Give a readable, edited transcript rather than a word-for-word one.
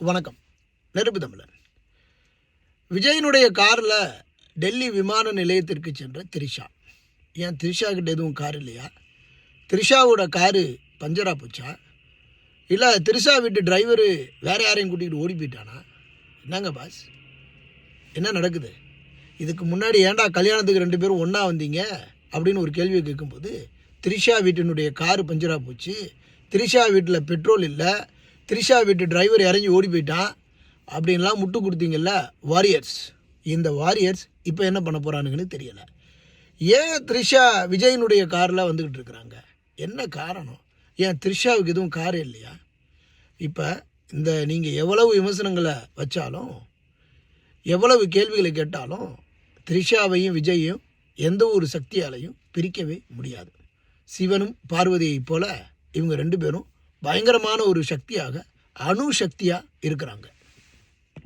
வணக்கம். நெருப்பு தமிழன். விஜயனுடைய காரில் டெல்லி விமான நிலையத்திற்கு சென்ற த்ரிஷா. ஏன் த்ரிஷா கிட்ட எதுவும் கார் இல்லையா? த்ரிஷாவோட காரு பஞ்சராக போச்சா? இல்லை த்ரிஷா வீட்டு டிரைவரு வேறு யாரையும் கூட்டிகிட்டு ஓடி போயிட்டானா? என்னங்க பாஸ், என்ன நடக்குது? இதுக்கு முன்னாடி ஏன்டா கல்யாணத்துக்கு 2 பேரும் ஒன்றா வந்தீங்க அப்படின்னு ஒரு கேள்வியை கேட்கும்போது, த்ரிஷா வீட்டினுடைய காரு பஞ்சராக போச்சு, த்ரிஷா வீட்டில் பெட்ரோல் இல்லை, த்ரிஷா வீட்டு டிரைவர் இறங்கி ஓடி போயிட்டான் அப்படின்லாம் முட்டு கொடுத்தீங்கல்ல வாரியர்ஸ். இந்த வாரியர்ஸ் இப்போ என்ன பண்ண போகிறானுங்கன்னு தெரியலை. ஏன் த்ரிஷா விஜயனுடைய காரில் வந்துக்கிட்டு இருக்கிறாங்க? என்ன காரணம்? ஏன் த்ரிஷாவுக்கு எதுவும் கார் இல்லையா? இப்போ இந்த நீங்கள் எவ்வளவு விமர்சனங்களை வச்சாலும், எவ்வளவு கேள்விகளை கேட்டாலும், த்ரிஷாவையும் விஜயையும் எந்த ஒரு சக்தியாலையும் பிரிக்கவே முடியாது. சிவனும் பார்வதியைப் போல இவங்க 2 பேரும் பயங்கரமான ஒரு சக்தியாக, அணு சக்தியாக இருக்கிறாங்க.